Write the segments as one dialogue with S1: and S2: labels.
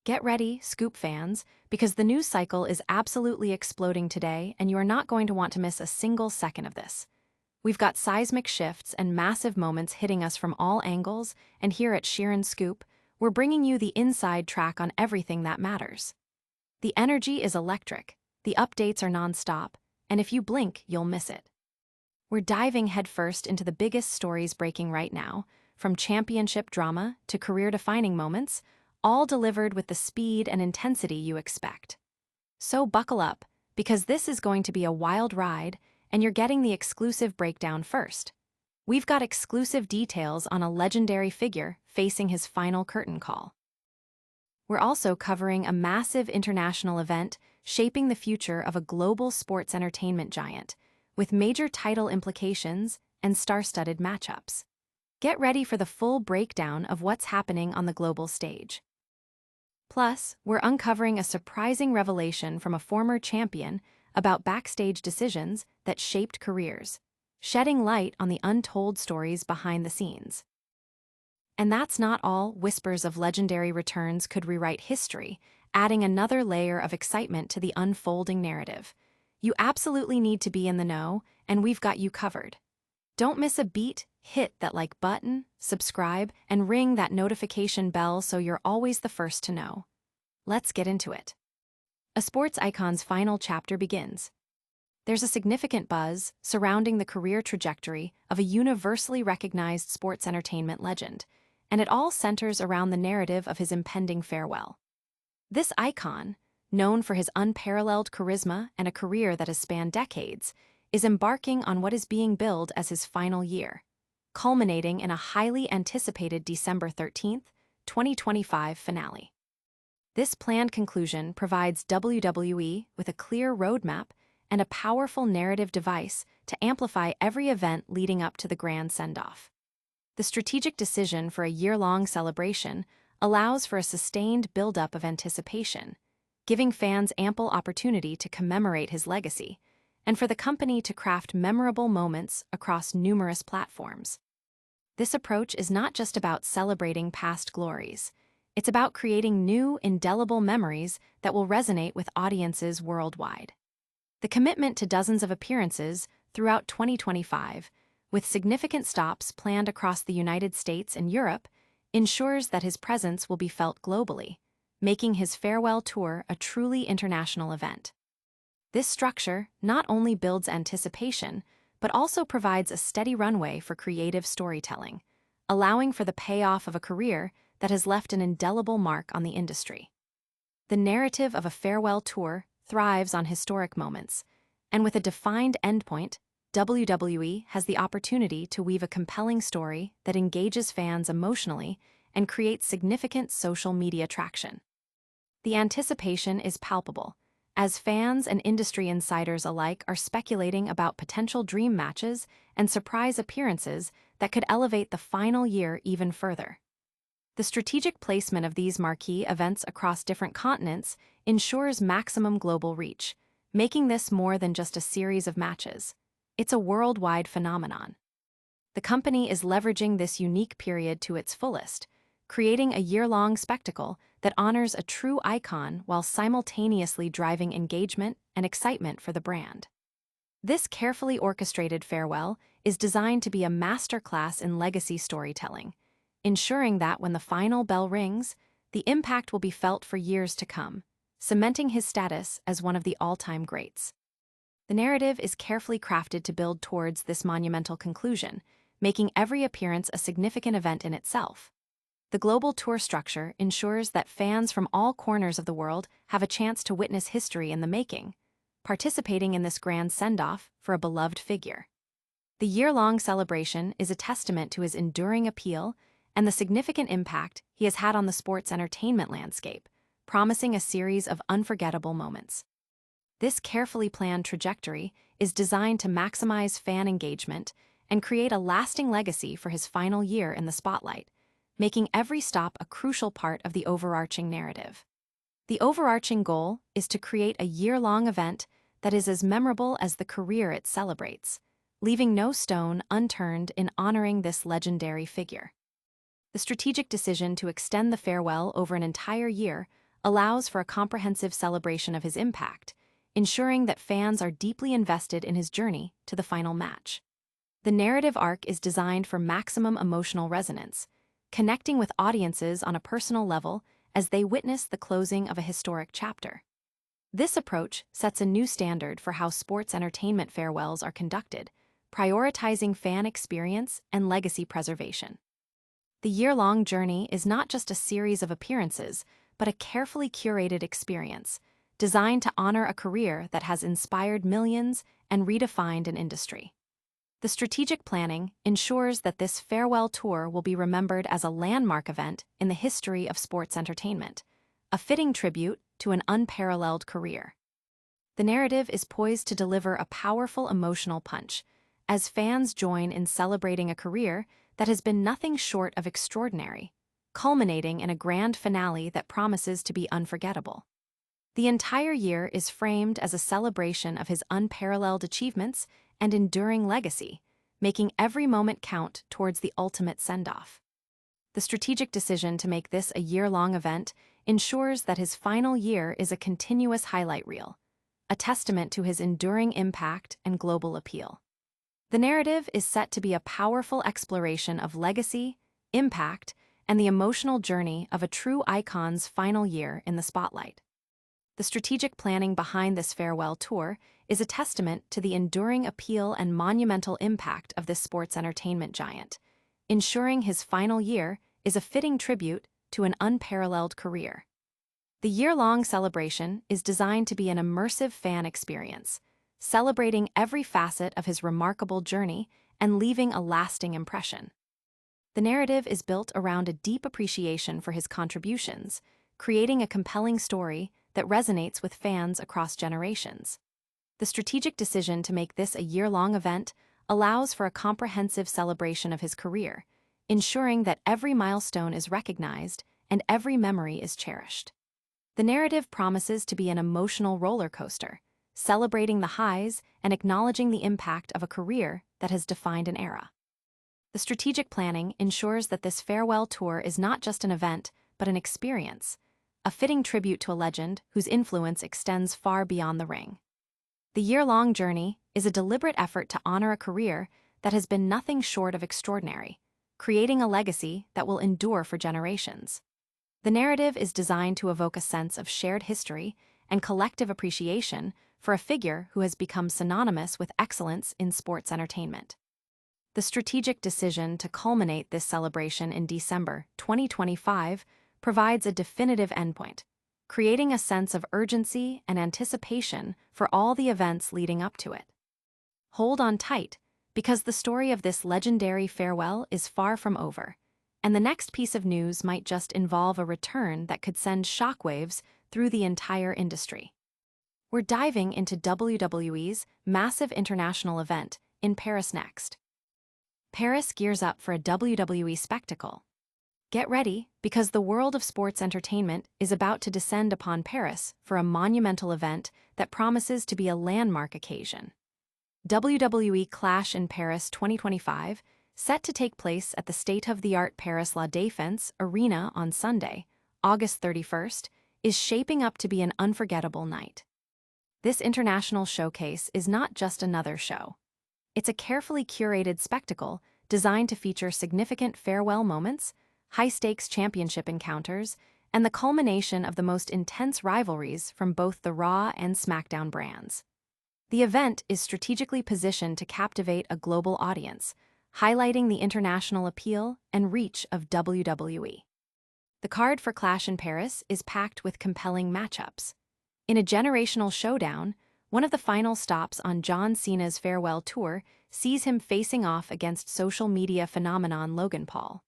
S1: Get ready, Scoop fans, because the news cycle is absolutely exploding today and you are not going to want to miss a single second of this. We've got seismic shifts and massive moments hitting us from all angles, and here at Sheeran Scoop, we're bringing you the inside track on everything that matters. The energy is electric, the updates are non-stop, and if you blink, you'll miss it. We're diving headfirst into the biggest stories breaking right now, from championship drama to career-defining moments, all delivered with the speed and intensity you expect. So buckle up, because this is going to be a wild ride, and you're getting the exclusive breakdown first. We've got exclusive details on a legendary figure facing his final curtain call. We're also covering a massive international event shaping the future of a global sports entertainment giant, with major title implications and star-studded matchups. Get ready for the full breakdown of what's happening on the global stage. Plus, we're uncovering a surprising revelation from a former champion about backstage decisions that shaped careers, shedding light on the untold stories behind the scenes. And that's not all. Whispers of legendary returns could rewrite history, adding another layer of excitement to the unfolding narrative. You absolutely need to be in the know, and we've got you covered. Don't miss a beat, hit that like button, subscribe, and ring that notification bell so you're always the first to know. Let's get into it. A sports icon's final chapter begins. There's a significant buzz surrounding the career trajectory of a universally recognized sports entertainment legend, and it all centers around the narrative of his impending farewell. This icon, known for his unparalleled charisma and a career that has spanned decades, is embarking on what is being billed as his final year, culminating in a highly anticipated December 13th, 2025 finale. This planned conclusion provides WWE with a clear roadmap and a powerful narrative device to amplify every event leading up to the grand send-off. The strategic decision for a year-long celebration allows for a sustained buildup of anticipation, giving fans ample opportunity to commemorate his legacy, and for the company to craft memorable moments across numerous platforms. This approach is not just about celebrating past glories. It's about creating new, indelible memories that will resonate with audiences worldwide. The commitment to dozens of appearances throughout 2025, with significant stops planned across the United States and Europe, ensures that his presence will be felt globally, making his farewell tour a truly international event. This structure not only builds anticipation, but also provides a steady runway for creative storytelling, allowing for the payoff of a career that has left an indelible mark on the industry. The narrative of a farewell tour thrives on historic moments, and with a defined endpoint, WWE has the opportunity to weave a compelling story that engages fans emotionally and creates significant social media traction. The anticipation is palpable, as fans and industry insiders alike are speculating about potential dream matches and surprise appearances that could elevate the final year even further. The strategic placement of these marquee events across different continents ensures maximum global reach, making this more than just a series of matches. It's a worldwide phenomenon. The company is leveraging this unique period to its fullest, creating a year-long spectacle that honors a true icon while simultaneously driving engagement and excitement for the brand. This carefully orchestrated farewell is designed to be a masterclass in legacy storytelling, ensuring that when the final bell rings, the impact will be felt for years to come, cementing his status as one of the all-time greats. The narrative is carefully crafted to build towards this monumental conclusion, making every appearance a significant event in itself. The global tour structure ensures that fans from all corners of the world have a chance to witness history in the making, participating in this grand send-off for a beloved figure. The year-long celebration is a testament to his enduring appeal and the significant impact he has had on the sports entertainment landscape, promising a series of unforgettable moments. This carefully planned trajectory is designed to maximize fan engagement and create a lasting legacy for his final year in the spotlight, making every stop a crucial part of the overarching narrative. The overarching goal is to create a year-long event that is as memorable as the career it celebrates, leaving no stone unturned in honoring this legendary figure. The strategic decision to extend the farewell over an entire year allows for a comprehensive celebration of his impact, ensuring that fans are deeply invested in his journey to the final match. The narrative arc is designed for maximum emotional resonance, connecting with audiences on a personal level as they witness the closing of a historic chapter. This approach sets a new standard for how sports entertainment farewells are conducted, prioritizing fan experience and legacy preservation. The year-long journey is not just a series of appearances, but a carefully curated experience, designed to honor a career that has inspired millions and redefined an industry. The strategic planning ensures that this farewell tour will be remembered as a landmark event in the history of sports entertainment, a fitting tribute to an unparalleled career. The narrative is poised to deliver a powerful emotional punch, as fans join in celebrating a career that has been nothing short of extraordinary, culminating in a grand finale that promises to be unforgettable. The entire year is framed as a celebration of his unparalleled achievements and enduring legacy, making every moment count towards the ultimate send-off. The strategic decision to make this a year-long event ensures that his final year is a continuous highlight reel, a testament to his enduring impact and global appeal. The narrative is set to be a powerful exploration of legacy, impact, and the emotional journey of a true icon's final year in the spotlight. The strategic planning behind this farewell tour is a testament to the enduring appeal and monumental impact of this sports entertainment giant, ensuring his final year is a fitting tribute to an unparalleled career. The year-long celebration is designed to be an immersive fan experience, celebrating every facet of his remarkable journey and leaving a lasting impression. The narrative is built around a deep appreciation for his contributions, creating a compelling story that resonates with fans across generations. The strategic decision to make this a year-long event allows for a comprehensive celebration of his career, ensuring that every milestone is recognized and every memory is cherished. The narrative promises to be an emotional roller coaster, celebrating the highs and acknowledging the impact of a career that has defined an era. The strategic planning ensures that this farewell tour is not just an event, but an experience, a fitting tribute to a legend whose influence extends far beyond the ring. The year-long journey is a deliberate effort to honor a career that has been nothing short of extraordinary, creating a legacy that will endure for generations. The narrative is designed to evoke a sense of shared history and collective appreciation for a figure who has become synonymous with excellence in sports entertainment. The strategic decision to culminate this celebration in December 2025 provides a definitive endpoint, creating a sense of urgency and anticipation for all the events leading up to it. Hold on tight, because the story of this legendary farewell is far from over, and the next piece of news might just involve a return that could send shockwaves through the entire industry. We're diving into WWE's massive international event in Paris next. Paris gears up for a WWE spectacle. Get ready, because the world of sports entertainment is about to descend upon Paris for a monumental event that promises to be a landmark occasion. WWE Clash in Paris 2025, set to take place at the state-of-the-art Paris La Défense Arena on Sunday, August 31st, is shaping up to be an unforgettable night. This international showcase is not just another show. It's a carefully curated spectacle designed to feature significant farewell moments, high-stakes championship encounters, and the culmination of the most intense rivalries from both the Raw and SmackDown brands. The event is strategically positioned to captivate a global audience, highlighting the international appeal and reach of WWE. The card for Clash in Paris is packed with compelling matchups. In a generational showdown, one of the final stops on John Cena's farewell tour sees him facing off against social media phenomenon Logan Paul.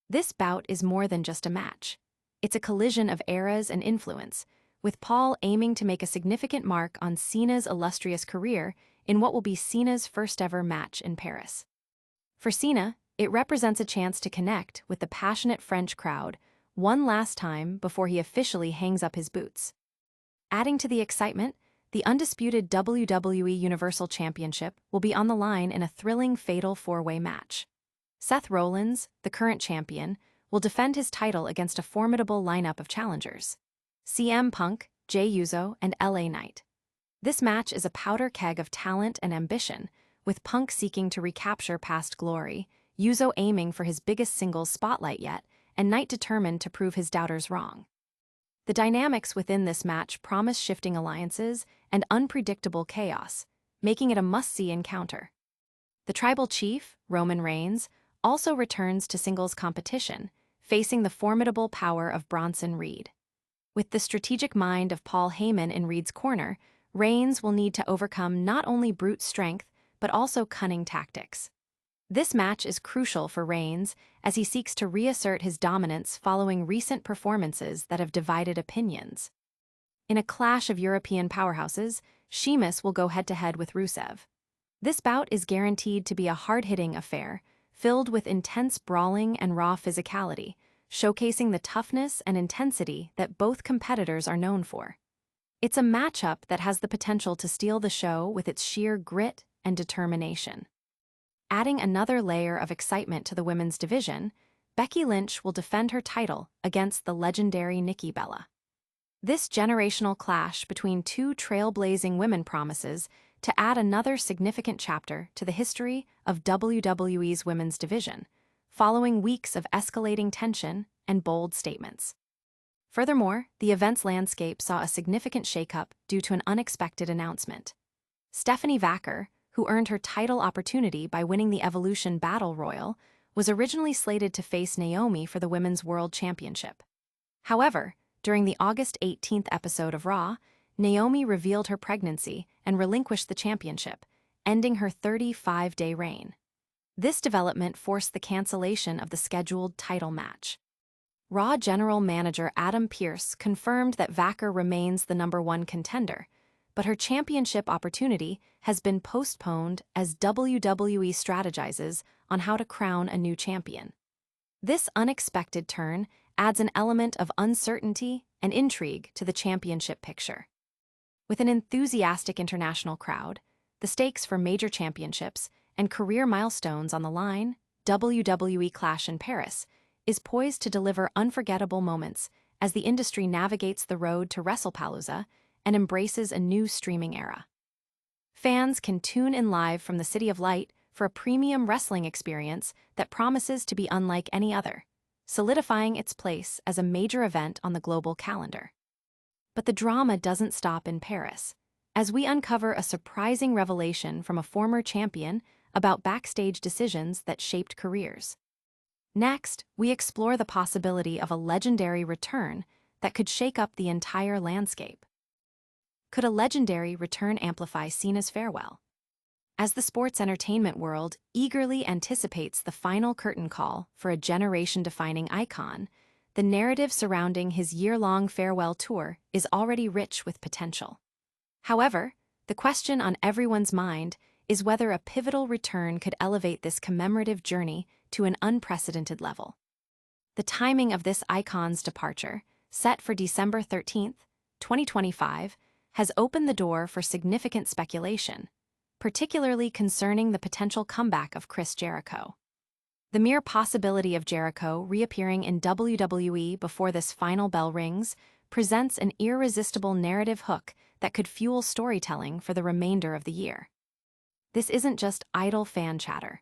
S1: This bout is more than just a match. It's a collision of eras and influence, with Paul aiming to make a significant mark on Cena's illustrious career in what will be Cena's first-ever match in Paris. For Cena, it represents a chance to connect with the passionate French crowd one last time before he officially hangs up his boots. Adding to the excitement, the undisputed WWE Universal Championship will be on the line in a thrilling fatal four-way match. Seth Rollins, the current champion, will defend his title against a formidable lineup of challengers. CM Punk, Jey Uso, and LA Knight. This match is a powder keg of talent and ambition, with Punk seeking to recapture past glory, Uso aiming for his biggest singles spotlight yet, and Knight determined to prove his doubters wrong. The dynamics within this match promise shifting alliances and unpredictable chaos, making it a must-see encounter. The tribal chief, Roman Reigns, also returns to singles competition, facing the formidable power of Bronson Reed. With the strategic mind of Paul Heyman in Reed's corner, Reigns will need to overcome not only brute strength, but also cunning tactics. This match is crucial for Reigns as he seeks to reassert his dominance following recent performances that have divided opinions. In a clash of European powerhouses, Sheamus will go head-to-head with Rusev. This bout is guaranteed to be a hard-hitting affair, filled with intense brawling and raw physicality, showcasing the toughness and intensity that both competitors are known for. It's a matchup that has the potential to steal the show with its sheer grit and determination. Adding another layer of excitement to the women's division, Becky Lynch will defend her title against the legendary Nikki Bella. This generational clash between two trailblazing women promises to add another significant chapter to the history of WWE's women's division, following weeks of escalating tension and bold statements. Furthermore, the event's landscape saw a significant shakeup due to an unexpected announcement. Stephanie Vaquer, who earned her title opportunity by winning the Evolution Battle Royal, was originally slated to face Naomi for the Women's World Championship. However, during the August 18th episode of Raw, Naomi revealed her pregnancy and relinquished the championship, ending her 35-day reign. This development forced the cancellation of the scheduled title match. Raw General Manager Adam Pearce confirmed that Vaquer remains the #1 contender, but her championship opportunity has been postponed as WWE strategizes on how to crown a new champion. This unexpected turn adds an element of uncertainty and intrigue to the championship picture. With an enthusiastic international crowd, the stakes for major championships, and career milestones on the line, WWE Clash in Paris is poised to deliver unforgettable moments as the industry navigates the road to WrestlePalooza and embraces a new streaming era. Fans can tune in live from the City of Light for a premium wrestling experience that promises to be unlike any other, solidifying its place as a major event on the global calendar. But the drama doesn't stop in Paris, as we uncover a surprising revelation from a former champion about backstage decisions that shaped careers. Next, we explore the possibility of a legendary return that could shake up the entire landscape. Could a legendary return amplify Cena's farewell? As the sports entertainment world eagerly anticipates the final curtain call for a generation-defining icon, the narrative surrounding his year-long farewell tour is already rich with potential. However, the question on everyone's mind is whether a pivotal return could elevate this commemorative journey to an unprecedented level. The timing of this icon's departure, set for December 13, 2025, has opened the door for significant speculation, particularly concerning the potential comeback of Chris Jericho. The mere possibility of Jericho reappearing in WWE before this final bell rings presents an irresistible narrative hook that could fuel storytelling for the remainder of the year. This isn't just idle fan chatter.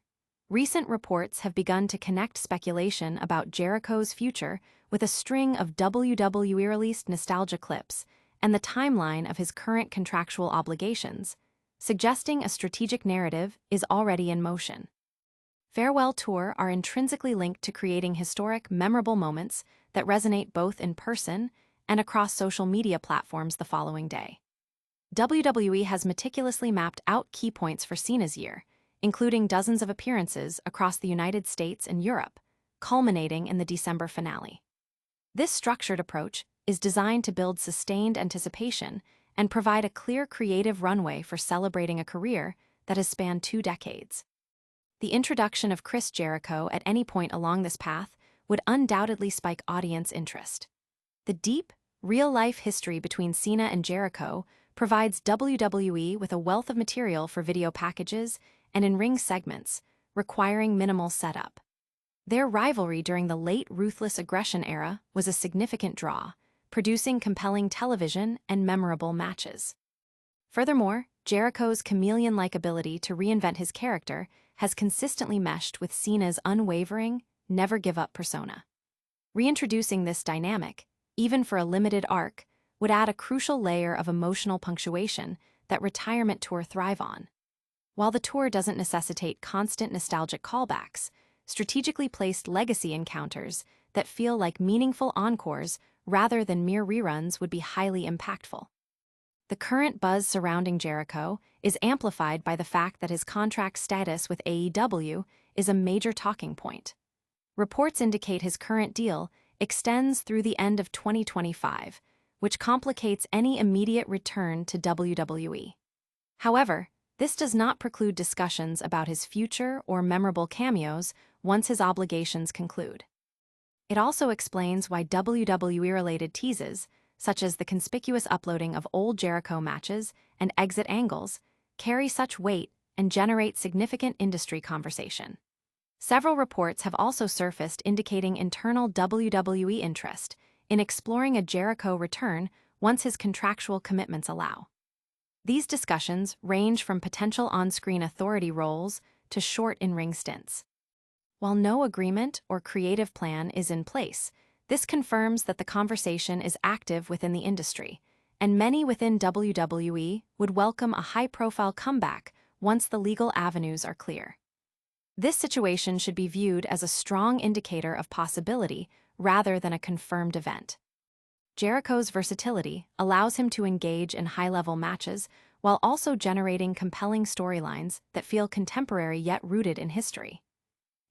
S1: Recent reports have begun to connect speculation about Jericho's future with a string of WWE-released nostalgia clips and the timeline of his current contractual obligations, suggesting a strategic narrative is already in motion. Farewell tour are intrinsically linked to creating historic, memorable moments that resonate both in person and across social media platforms the following day. WWE has meticulously mapped out key points for Cena's year, including dozens of appearances across the United States and Europe, culminating in the December finale. This structured approach is designed to build sustained anticipation and provide a clear creative runway for celebrating a career that has spanned 2 decades. The introduction of Chris Jericho at any point along this path would undoubtedly spike audience interest. The deep, real-life history between Cena and Jericho provides WWE with a wealth of material for video packages and in-ring segments, requiring minimal setup. Their rivalry during the late Ruthless Aggression era was a significant draw, producing compelling television and memorable matches. Furthermore, Jericho's chameleon-like ability to reinvent his character has consistently meshed with Cena's unwavering, never-give-up persona. Reintroducing this dynamic, even for a limited arc, would add a crucial layer of emotional punctuation that retirement tours thrive on. While the tour doesn't necessitate constant nostalgic callbacks, strategically placed legacy encounters that feel like meaningful encores rather than mere reruns would be highly impactful. The current buzz surrounding Jericho is amplified by the fact that his contract status with AEW is a major talking point. Reports indicate his current deal extends through the end of 2025, which complicates any immediate return to WWE. However, this does not preclude discussions about his future or memorable cameos once his obligations conclude. It also explains why WWE-related teases, such as the conspicuous uploading of old Jericho matches and exit angles, carry such weight and generate significant industry conversation. Several reports have also surfaced indicating internal WWE interest in exploring a Jericho return once his contractual commitments allow. These discussions range from potential on-screen authority roles to short in-ring stints. While no agreement or creative plan is in place, this confirms that the conversation is active within the industry, and many within WWE would welcome a high-profile comeback once the legal avenues are clear. This situation should be viewed as a strong indicator of possibility rather than a confirmed event. Jericho's versatility allows him to engage in high-level matches while also generating compelling storylines that feel contemporary yet rooted in history.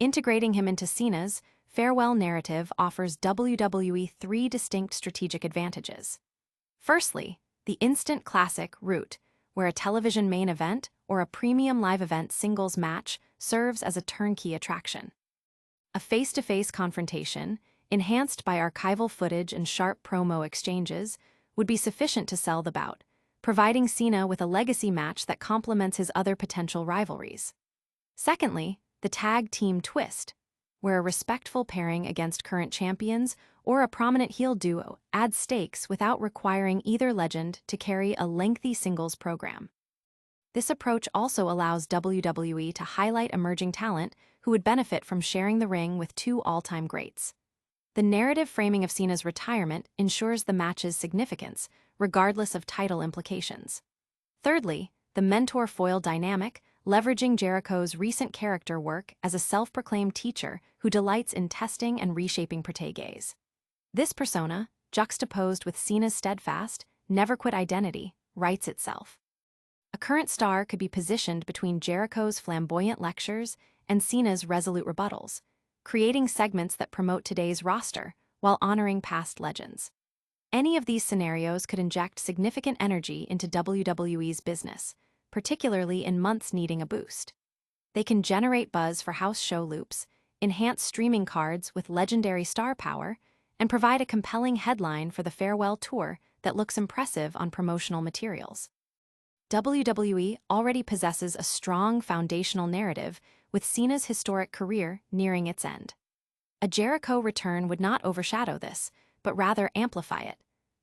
S1: Integrating him into Cena's farewell narrative offers WWE three distinct strategic advantages. Firstly, the instant classic route, where a television main event or a premium live event singles match serves as a turnkey attraction. A face-to-face confrontation, enhanced by archival footage and sharp promo exchanges, would be sufficient to sell the bout, providing Cena with a legacy match that complements his other potential rivalries. Secondly, the tag team twist, where a respectful pairing against current champions or a prominent heel duo adds stakes without requiring either legend to carry a lengthy singles program. This approach also allows WWE to highlight emerging talent who would benefit from sharing the ring with two all-time greats. The narrative framing of Cena's retirement ensures the match's significance, regardless of title implications. Thirdly, the mentor-foil dynamic, leveraging Jericho's recent character work as a self-proclaimed teacher who delights in testing and reshaping proteges. This persona, juxtaposed with Cena's steadfast, never-quit identity, writes itself. A current star could be positioned between Jericho's flamboyant lectures and Cena's resolute rebuttals, creating segments that promote today's roster while honoring past legends. Any of these scenarios could inject significant energy into WWE's business, particularly in months needing a boost. They can generate buzz for house show loops, enhance streaming cards with legendary star power, and provide a compelling headline for the farewell tour that looks impressive on promotional materials. WWE already possesses a strong foundational narrative with Cena's historic career nearing its end. A Jericho return would not overshadow this, but rather amplify it,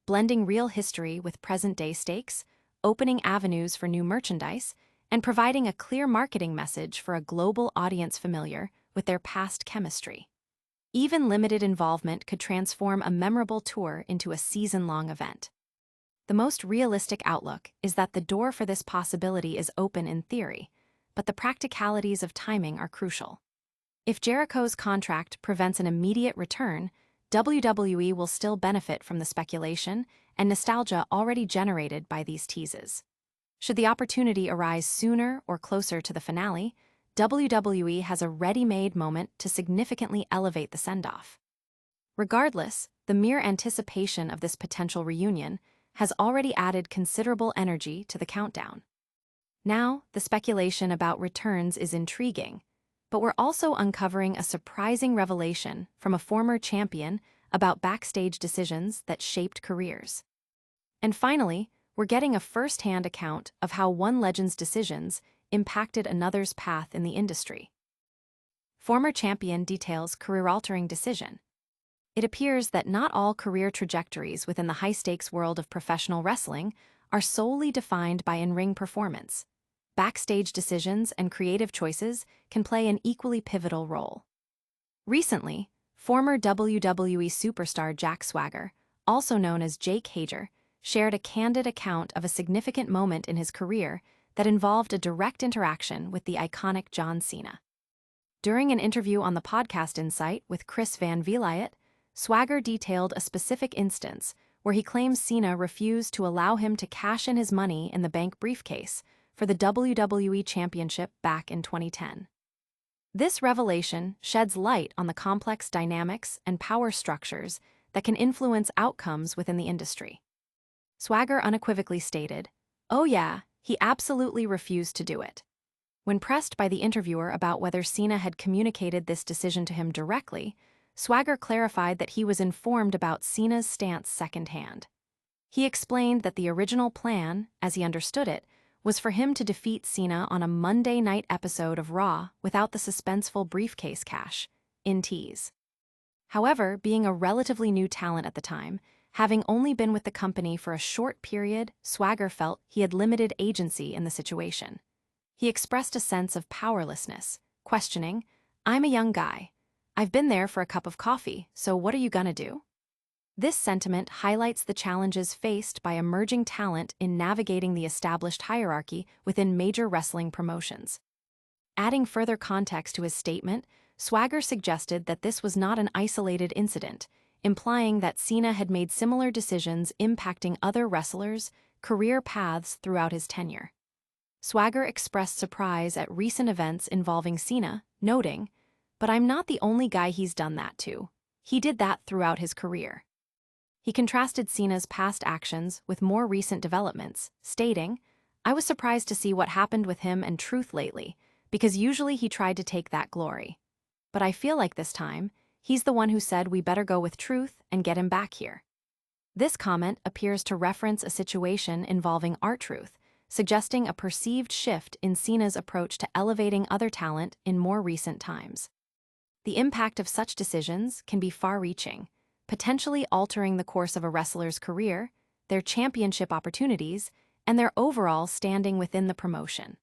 S1: blending real history with present-day stakes, opening avenues for new merchandise, and providing a clear marketing message for a global audience familiar with their past chemistry. Even limited involvement could transform a memorable tour into a season-long event. The most realistic outlook is that the door for this possibility is open in theory, but the practicalities of timing are crucial. If Jericho's contract prevents an immediate return, WWE will still benefit from the speculation and nostalgia already generated by these teases. Should the opportunity arise sooner or closer to the finale, WWE has a ready-made moment to significantly elevate the send-off. Regardless, the mere anticipation of this potential reunion has already added considerable energy to the countdown. Now, the speculation about returns is intriguing, but we're also uncovering a surprising revelation from a former champion about backstage decisions that shaped careers. And finally, we're getting a first-hand account of how one legend's decisions impacted another's path in the industry. Former champion details career-altering decision. It appears that not all career trajectories within the high-stakes world of professional wrestling are solely defined by in-ring performance. Backstage decisions and creative choices can play an equally pivotal role. Recently, former WWE superstar Jack Swagger, also known as Jake Hager, shared a candid account of a significant moment in his career that involved a direct interaction with the iconic John Cena. During an interview on the podcast Insight with Chris Van Vliet, Swagger detailed a specific instance where he claims Cena refused to allow him to cash in his Money in the Bank briefcase for the WWE Championship back in 2010. This revelation sheds light on the complex dynamics and power structures that can influence outcomes within the industry. Swagger unequivocally stated, "Oh yeah, he absolutely refused to do it." When pressed by the interviewer about whether Cena had communicated this decision to him directly, Swagger clarified that he was informed about Cena's stance secondhand. He explained that the original plan, as he understood it, was for him to defeat Cena on a Monday night episode of Raw without the suspenseful briefcase cash, in Tease. However, being a relatively new talent at the time, having only been with the company for a short period, Swagger felt he had limited agency in the situation. He expressed a sense of powerlessness, questioning, "I'm a young guy. I've been there for a cup of coffee, so what are you gonna do?" This sentiment highlights the challenges faced by emerging talent in navigating the established hierarchy within major wrestling promotions. Adding further context to his statement, Swagger suggested that this was not an isolated incident, implying that Cena had made similar decisions impacting other wrestlers' career paths throughout his tenure. Swagger expressed surprise at recent events involving Cena, noting, "But I'm not the only guy he's done that to. He did that throughout his career." He contrasted Cena's past actions with more recent developments, stating, "I was surprised to see what happened with him and Truth lately, because usually he tried to take that glory. But I feel like this time, he's the one who said we better go with Truth and get him back here." This comment appears to reference a situation involving R-Truth, suggesting a perceived shift in Cena's approach to elevating other talent in more recent times. The impact of such decisions can be far-reaching, potentially altering the course of a wrestler's career, their championship opportunities, and their overall standing within the promotion.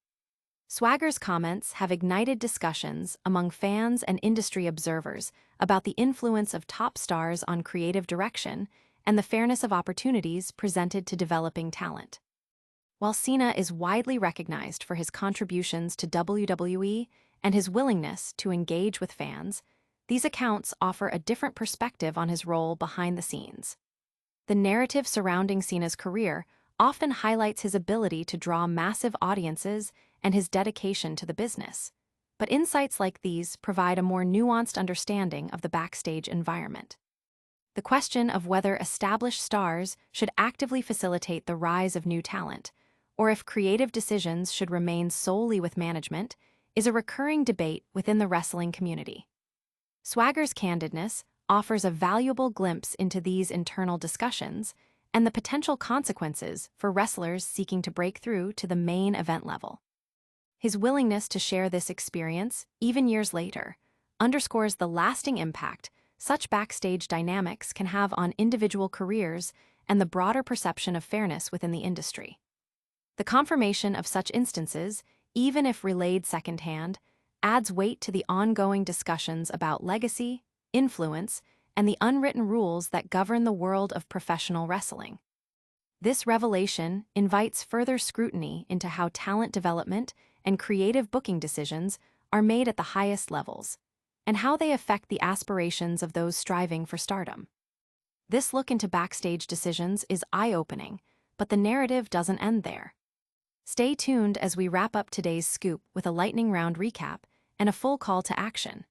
S1: Swagger's comments have ignited discussions among fans and industry observers about the influence of top stars on creative direction and the fairness of opportunities presented to developing talent. While Cena is widely recognized for his contributions to WWE and his willingness to engage with fans, these accounts offer a different perspective on his role behind the scenes. The narrative surrounding Cena's career often highlights his ability to draw massive audiences and his dedication to the business. But insights like these provide a more nuanced understanding of the backstage environment. The question of whether established stars should actively facilitate the rise of new talent, or if creative decisions should remain solely with management, is a recurring debate within the wrestling community. Swagger's candidness offers a valuable glimpse into these internal discussions and the potential consequences for wrestlers seeking to break through to the main event level. His willingness to share this experience, even years later, underscores the lasting impact such backstage dynamics can have on individual careers and the broader perception of fairness within the industry. The confirmation of such instances, even if relayed secondhand, adds weight to the ongoing discussions about legacy, influence, and the unwritten rules that govern the world of professional wrestling. This revelation invites further scrutiny into how talent development and creative booking decisions are made at the highest levels, and how they affect the aspirations of those striving for stardom. This look into backstage decisions is eye-opening, but the narrative doesn't end there. Stay tuned as we wrap up today's scoop with a lightning round recap and a full call to action.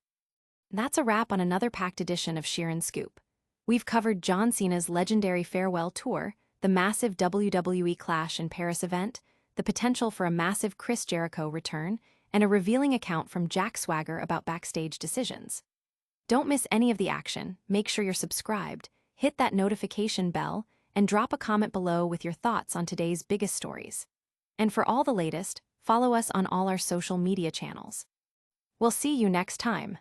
S1: That's a wrap on another packed edition of Sheeran Scoop. We've covered John Cena's legendary farewell tour, the massive WWE Clash in Paris event, the potential for a massive Chris Jericho return, and a revealing account from Jack Swagger about backstage decisions. Don't miss any of the action. Make sure you're subscribed, hit that notification bell, and drop a comment below with your thoughts on today's biggest stories. And for all the latest, follow us on all our social media channels. We'll see you next time.